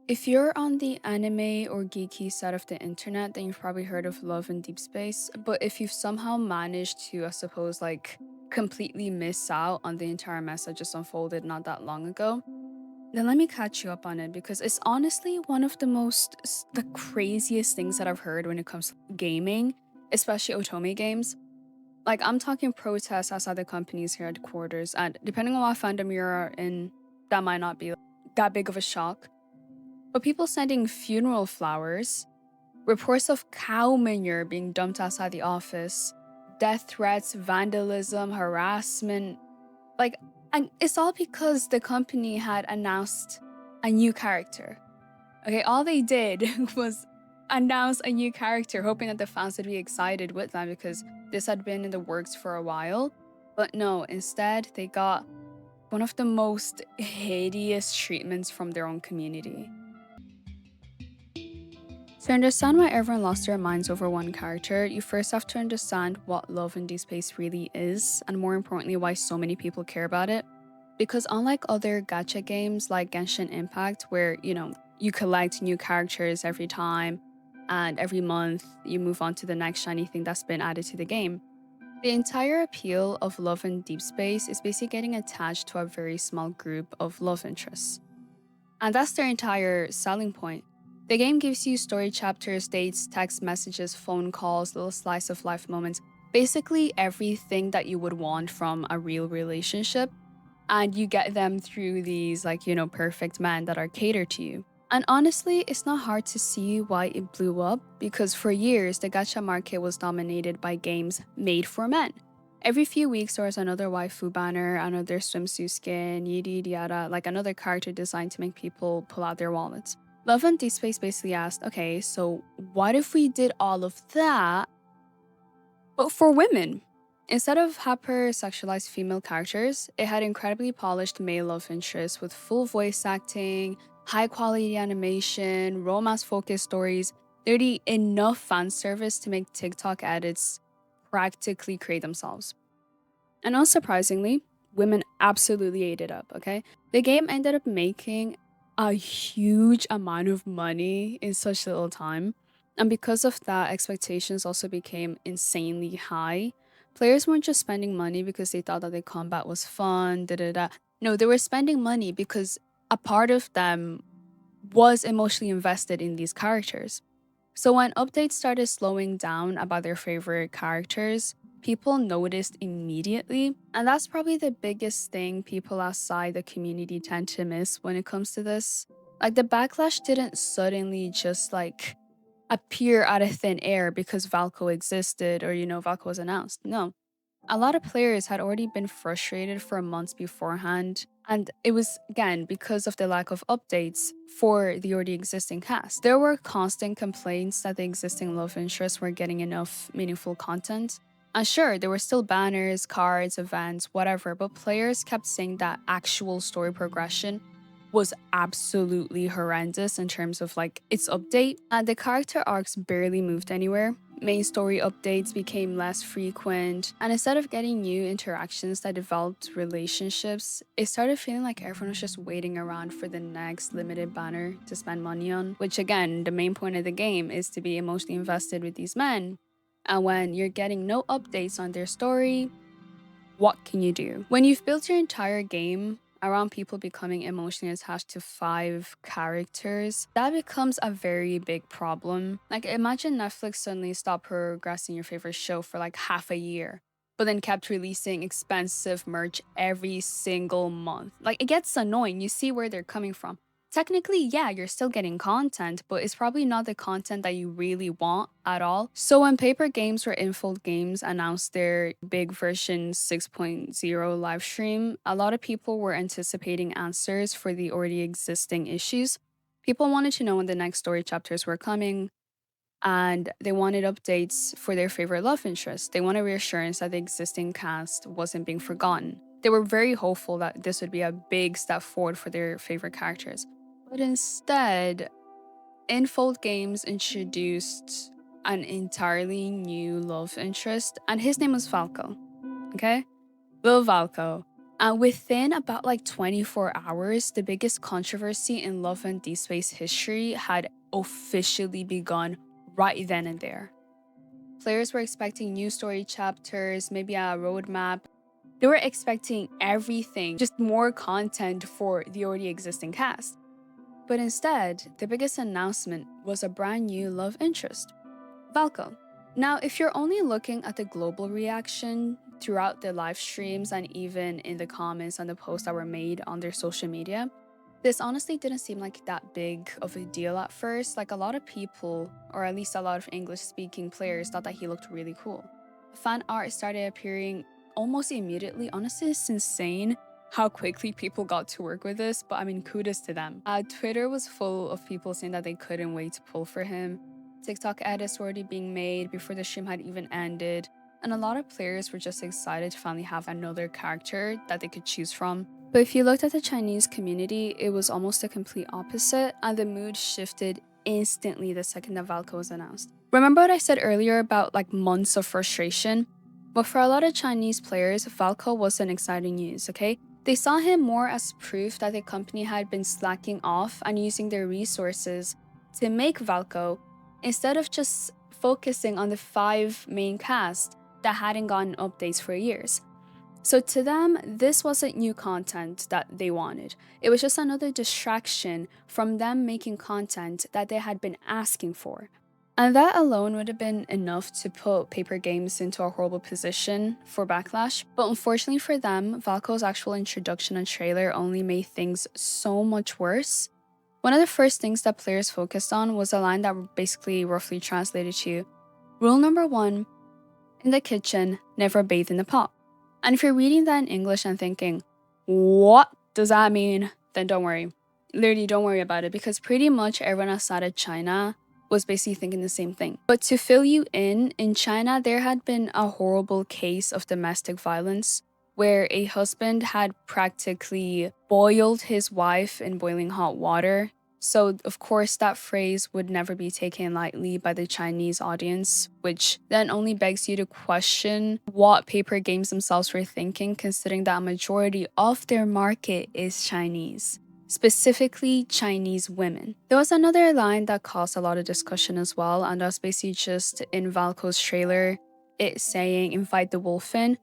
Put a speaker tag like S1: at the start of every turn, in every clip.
S1: If you're on the anime or geeky side of the internet, then you've probably heard of Love and Deepspace. But if you've somehow managed to, I suppose, like completely miss out on the entire mess that just unfolded not that long ago, then let me catch you up on it because it's honestly one of the craziest things that I've heard when it comes to gaming, especially otome games. Like I'm talking protests outside the company's headquarters, and depending on what fandom you're in, that might not be that big of a shock. But people sending funeral flowers, reports of cow manure being dumped outside the office, death threats, vandalism, harassment, like, and it's all because the company had announced a new character. Okay, all they did was announce a new character, hoping that the fans would be excited with them because this had been in the works for a while. But no, instead, they got one of the most hideous treatments from their own community. To understand why everyone lost their minds over one character, you first have to understand what Love in Deepspace really is, and more importantly, why so many people care about it. Because unlike other gacha games like Genshin Impact, where, you collect new characters every time, and every month you move on to the next shiny thing that's been added to the game, the entire appeal of Love in Deepspace is basically getting attached to a very small group of love interests. And that's their entire selling point. The game gives you story chapters, dates, text messages, phone calls, little slice of life moments, basically everything that you would want from a real relationship. And you get them through these, perfect men that are catered to you. And honestly, it's not hard to see why it blew up because for years, the gacha market was dominated by games made for men. Every few weeks, there was another waifu banner, another swimsuit skin, yada yada yada, like another character designed to make people pull out their wallets. Love and Deep Space basically asked, okay, so what if we did all of that, but for women? Instead of hyper-sexualized female characters, it had incredibly polished male love interests with full voice acting, high-quality animation, romance-focused stories, literally enough fan service to make TikTok edits practically create themselves. And unsurprisingly, women absolutely ate it up, okay? The game ended up making a huge amount of money in such little time. And because of that, expectations also became insanely high. Players weren't just spending money because they thought that the combat was fun, da da da. No, they were spending money because a part of them was emotionally invested in these characters. So when updates started slowing down about their favorite characters, people noticed immediately. And that's probably the biggest thing people outside the community tend to miss when it comes to this. Like the backlash didn't suddenly just appear out of thin air because Valko existed or Valko was announced. No. A lot of players had already been frustrated for months beforehand, and it was, again, because of the lack of updates for the already existing cast. There were constant complaints that the existing love interests weren't getting enough meaningful content. And sure, there were still banners, cards, events, whatever, but players kept saying that actual story progression was absolutely horrendous in terms of its update, and the character arcs barely moved anywhere. Main story updates became less frequent, and instead of getting new interactions that developed relationships, it started feeling like everyone was just waiting around for the next limited banner to spend money on, which again, the main point of the game is to be emotionally invested with these men. And when you're getting no updates on their story, what can you do? When you've built your entire game around people becoming emotionally attached to five characters, that becomes a very big problem. Like, imagine Netflix suddenly stopped progressing your favorite show for half a year, but then kept releasing expensive merch every single month. Like, it gets annoying. You see where they're coming from. Technically, yeah, you're still getting content, but it's probably not the content that you really want at all. So when Paper Games or Infold Games announced their big version 6.0 live stream, a lot of people were anticipating answers for the already existing issues. People wanted to know when the next story chapters were coming, and they wanted updates for their favorite love interest. They wanted reassurance that the existing cast wasn't being forgotten. They were very hopeful that this would be a big step forward for their favorite characters. But instead, Infold Games introduced an entirely new love interest, and his name was Falco. Okay? Lil Valco. And within about like 24 hours, the biggest controversy in Love and Deepspace history had officially begun right then and there. Players were expecting new story chapters, maybe a roadmap. They were expecting everything, just more content for the already existing cast. But instead, the biggest announcement was a brand new love interest, Valko. Now, if you're only looking at the global reaction throughout the live streams and even in the comments and the posts that were made on their social media, this honestly didn't seem like that big of a deal at first. Like a lot of people, or at least a lot of English speaking players, thought that he looked really cool. Fan art started appearing almost immediately. Honestly, it's insane how quickly people got to work with this, but I mean, kudos to them. Twitter was full of people saying that they couldn't wait to pull for him. TikTok edits were already being made before the stream had even ended, and a lot of players were just excited to finally have another character that they could choose from. But if you looked at the Chinese community, it was almost the complete opposite, and the mood shifted instantly the second that Valko was announced. Remember what I said earlier about like months of frustration? But for a lot of Chinese players, Valko wasn't exciting news, okay? They saw him more as proof that the company had been slacking off and using their resources to make Valko instead of just focusing on the 5 main cast that hadn't gotten updates for years. So to them, this wasn't new content that they wanted. It was just another distraction from them making content that they had been asking for. And that alone would have been enough to put Paper Games into a horrible position for backlash. But unfortunately for them, Valko's actual introduction and trailer only made things so much worse. One of the first things that players focused on was a line that basically roughly translated to, "Rule number 1, in the kitchen, never bathe in the pot." And if you're reading that in English and thinking, what does that mean? Then don't worry. Literally, don't worry about it, because pretty much everyone outside of China was basically thinking the same thing. But to fill you in China, there had been a horrible case of domestic violence where a husband had practically boiled his wife in boiling hot water. So, of course, that phrase would never be taken lightly by the Chinese audience, which then only begs you to question what Paper Games themselves were thinking, considering that a majority of their market is Chinese, specifically Chinese women. There was another line that caused a lot of discussion as well, and that was basically just in Valko's trailer, it saying, "Invite the wolf in,"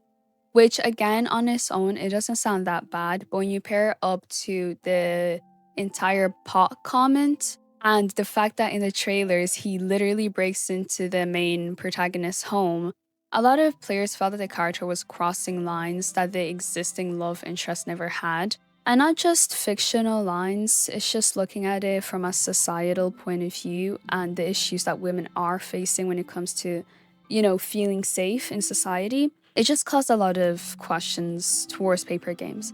S1: which again, on its own, it doesn't sound that bad, but when you pair it up to the entire pot comment and the fact that in the trailers he literally breaks into the main protagonist's home, a lot of players felt that the character was crossing lines that the existing love interest never had. And not just fictional lines, it's just looking at it from a societal point of view and the issues that women are facing when it comes to, feeling safe in society. It just caused a lot of questions towards Paper Games.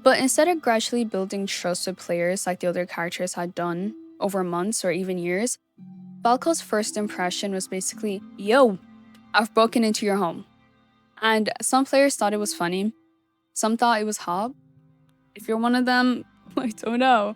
S1: But instead of gradually building trust with players like the other characters had done over months or even years, Valko's first impression was basically, "Yo, I've broken into your home." And some players thought it was funny, some thought it was hot. If you're one of them, I don't know.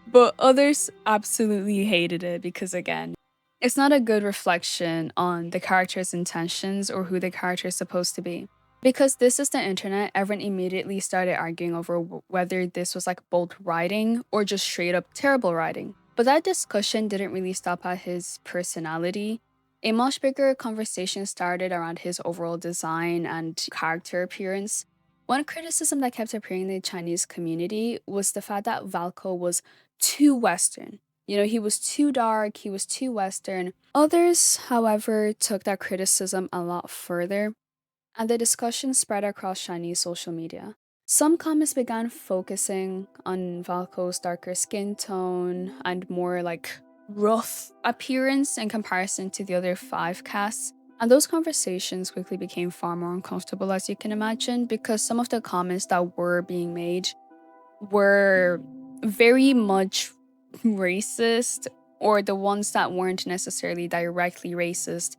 S1: But others absolutely hated it because, again, it's not a good reflection on the character's intentions or who the character is supposed to be. Because this is the internet, everyone immediately started arguing over whether this was like bold writing or just straight up terrible writing. But that discussion didn't really stop at his personality. A much bigger conversation started around his overall design and character appearance. One criticism that kept appearing in the Chinese community was the fact that Valko was too Western. He was too dark, he was too Western. Others, however, took that criticism a lot further, and the discussion spread across Chinese social media. Some comments began focusing on Valko's darker skin tone and more like rough appearance in comparison to the other 5 casts. And those conversations quickly became far more uncomfortable, as you can imagine, because some of the comments that were being made were very much racist, or the ones that weren't necessarily directly racist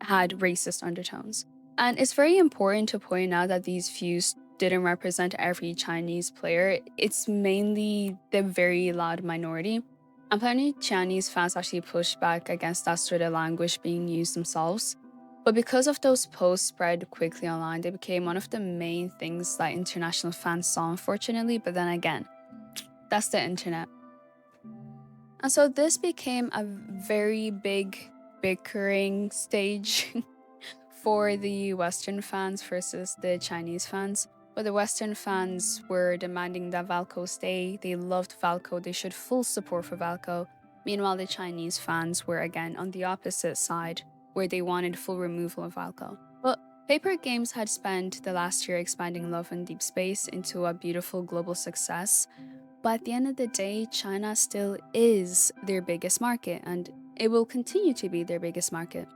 S1: had racist undertones. And it's very important to point out that these views didn't represent every Chinese player. It's mainly the very loud minority. And plenty of Chinese fans actually pushed back against that sort of language being used themselves. But because of those posts spread quickly online, they became one of the main things that international fans saw, unfortunately. But then again, that's the internet. And so this became a very big bickering stage for the Western fans versus the Chinese fans. But the Western fans were demanding that Valco stay. They loved Valco. They showed full support for Valco. Meanwhile, the Chinese fans were again on the opposite side, where they wanted full removal of Valco. But Paper Games had spent the last year expanding Love and Deepspace into a beautiful global success. But at the end of the day, China still is their biggest market, and it will continue to be their biggest market.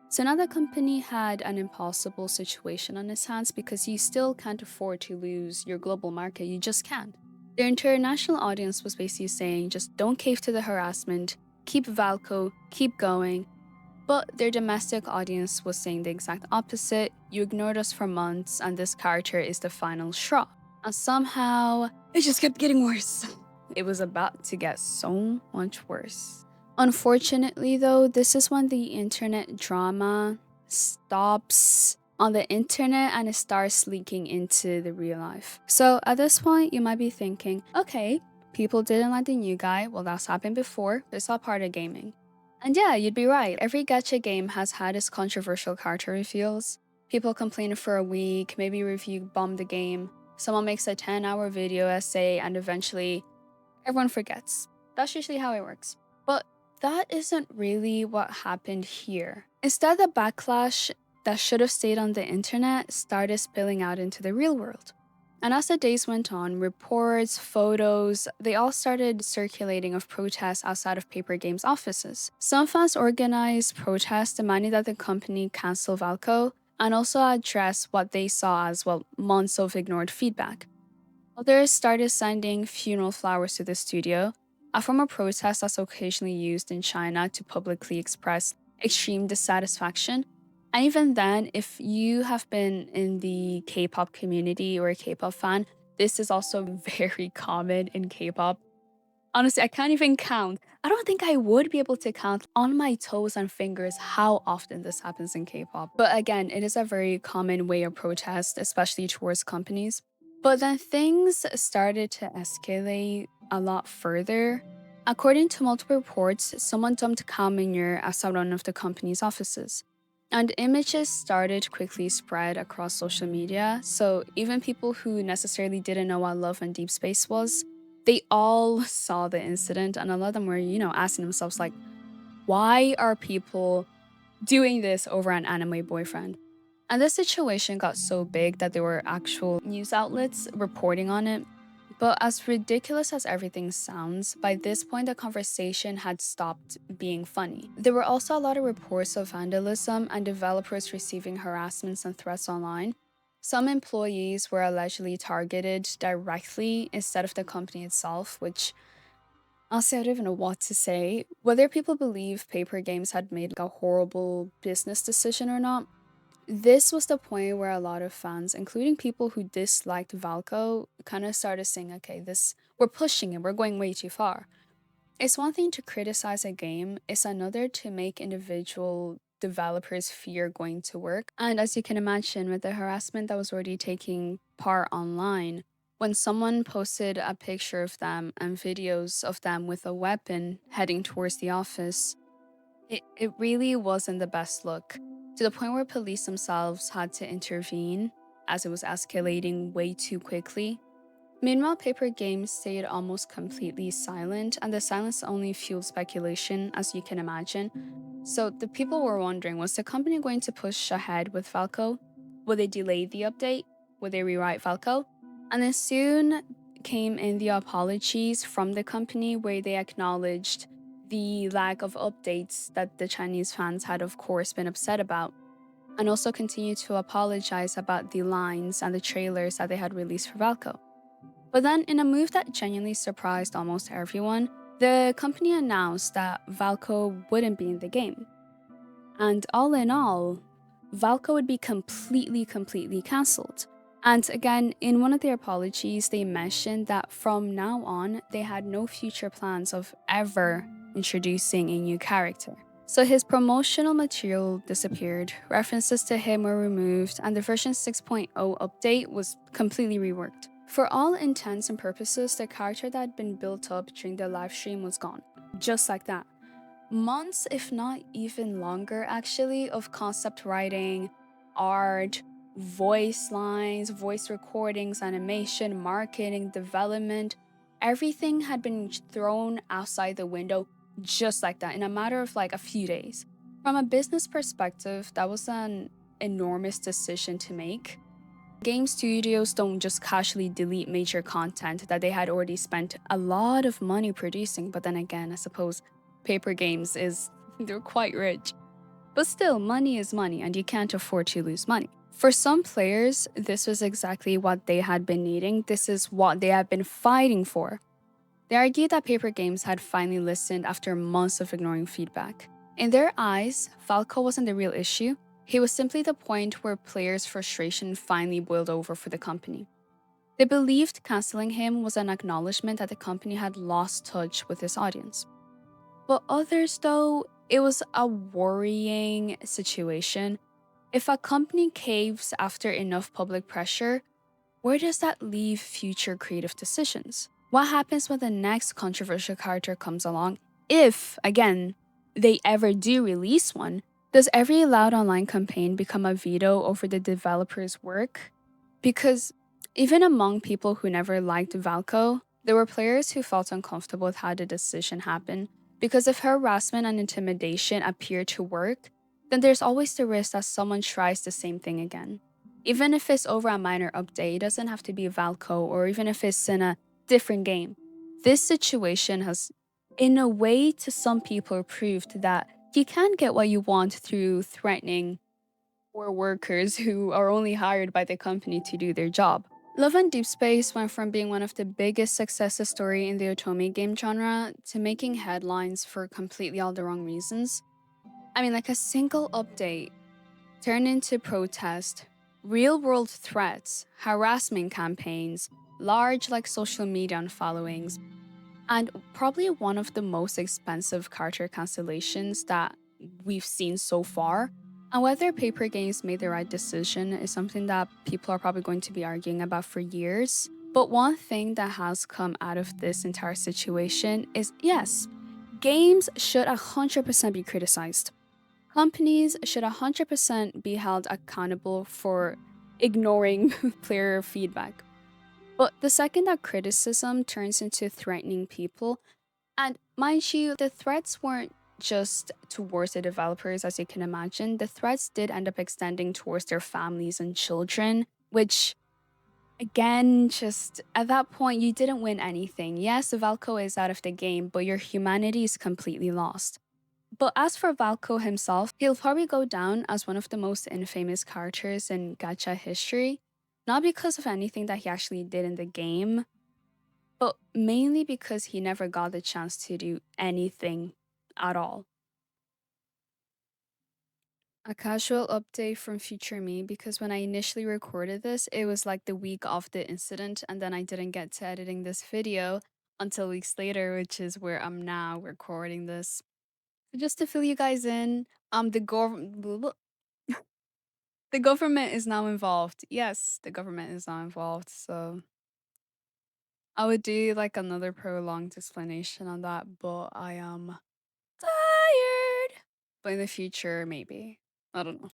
S1: So now the company had an impossible situation on its hands because you still can't afford to lose your global market. You just can't. Their international audience was basically saying just don't cave to the harassment, keep Valco, keep going. But their domestic audience was saying the exact opposite. You ignored us for months, and this character is the final straw. And somehow, it just kept getting worse. It was about to get so much worse. Unfortunately, though, this is when the internet drama stops on the internet and it starts leaking into the real life. So at this point, you might be thinking, okay, people didn't like the new guy. Well, that's happened before. It's all part of gaming. And yeah, you'd be right. Every gacha game has had its controversial character reveals. People complain for a week, maybe review bomb the game. Someone makes a 10-hour video essay, and eventually everyone forgets. That's usually how it works. But that isn't really what happened here. Instead, the backlash that should have stayed on the internet started spilling out into the real world. And as the days went on, reports, photos, they all started circulating of protests outside of Paper Games offices. Some fans organized protests demanding that the company cancel Valco and also address what they saw as, well, months of ignored feedback. Others started sending funeral flowers to the studio, a form of protest that's occasionally used in China to publicly express extreme dissatisfaction. And even then, if you have been in the K-pop community or a K-pop fan, this is also very common in K-pop. Honestly, I can't even count. I don't think I would be able to count on my toes and fingers how often this happens in K-pop. But again, it is a very common way of protest, especially towards companies. But then things started to escalate a lot further. According to multiple reports, someone dumped cow manure outside one of the company's offices. And images started quickly spread across social media, so even people who necessarily didn't know what Love and Deepspace was, they all saw the incident, and a lot of them were, asking themselves, like, why are people doing this over an anime boyfriend? And this situation got so big that there were actual news outlets reporting on it. But as ridiculous as everything sounds, by this point the conversation had stopped being funny. There were also a lot of reports of vandalism and developers receiving harassments and threats online. Some employees were allegedly targeted directly instead of the company itself, which honestly, I don't even know what to say. Whether people believe Paper Games had made a horrible business decision or not, this was the point where a lot of fans, including people who disliked Valco, kind of started saying, okay, we're pushing it, we're going way too far. It's one thing to criticize a game, it's another to make individual developers fear going to work. And as you can imagine, with the harassment that was already taking part online, when someone posted a picture of them and videos of them with a weapon heading towards the office, it really wasn't the best look, to the point where police themselves had to intervene as it was escalating way too quickly. Meanwhile, Paper Games stayed almost completely silent, and the silence only fueled speculation, as you can imagine. So the people were wondering, was the company going to push ahead with Valco? Would they delay the update? Would they rewrite Valco? And then soon came in the apologies from the company, where they acknowledged the lack of updates that the Chinese fans had, of course, been upset about, and also continued to apologize about the lines and the trailers that they had released for Valco. But then, in a move that genuinely surprised almost everyone, the company announced that Valco wouldn't be in the game. And all in all, Valco would be completely cancelled. And again, in one of their apologies, they mentioned that from now on, they had no future plans of ever introducing a new character. So his promotional material disappeared, references to him were removed, and the version 6.0 update was completely reworked. For all intents and purposes, the character that had been built up during the live stream was gone. Just like that. Months, if not even longer, actually, of concept writing, art, voice lines, voice recordings, animation, marketing, development, everything had been thrown outside the window just like that in a matter of like a few days. From a business perspective, that was an enormous decision to make. Game studios don't just casually delete major content that they had already spent a lot of money producing, but then again, I suppose paper games is they're quite rich. But still, money is money and you can't afford to lose money. For some players, this was exactly what they had been needing. This is what they had been fighting for. They argued that paper games had finally listened after months of ignoring feedback. In their eyes, Falco wasn't the real issue. He was simply the point where players' frustration finally boiled over for the company. They believed canceling him was an acknowledgement that the company had lost touch with its audience. But others, though, it was a worrying situation. If a company caves after enough public pressure, where does that leave future creative decisions? What happens when the next controversial character comes along? If, again, they ever do release one, does every loud online campaign become a veto over the developer's work? Because even among people who never liked Valco, there were players who felt uncomfortable with how the decision happened. Because if harassment and intimidation appear to work, then there's always the risk that someone tries the same thing again. Even if it's over a minor update, it doesn't have to be Valco, or even if it's in a different game. This situation has, in a way, to some people, proved that you can get what you want through threatening or workers who are only hired by the company to do their job. Love and Deepspace went from being one of the biggest success story in the otome game genre to making headlines for completely all the wrong reasons. I mean, like a single update turned into protest, real-world threats, harassment campaigns, large like social media unfollowings, and probably one of the most expensive character cancellations that we've seen so far. And whether paper games made the right decision is something that people are probably going to be arguing about for years. But one thing that has come out of this entire situation is yes, games should 100% be criticized. Companies should 100% be held accountable for ignoring player feedback. But the second that criticism turns into threatening people, and mind you, the threats weren't just towards the developers, as you can imagine, the threats did end up extending towards their families and children, which, again, just at that point, you didn't win anything. Yes, Valko is out of the game, but your humanity is completely lost. But as for Valko himself, he'll probably go down as one of the most infamous characters in gacha history, not because of anything that he actually did in the game, but mainly because he never got the chance to do anything at all. A casual update from future me, because when I initially recorded this, it was like the week of the incident, and then I didn't get to editing this video until weeks later, which is where I'm now recording this. So just to fill you guys in, the government is now involved. Yes, the government is now involved. So I would do like another prolonged explanation on that, but I am tired. But in the future, maybe. I don't know.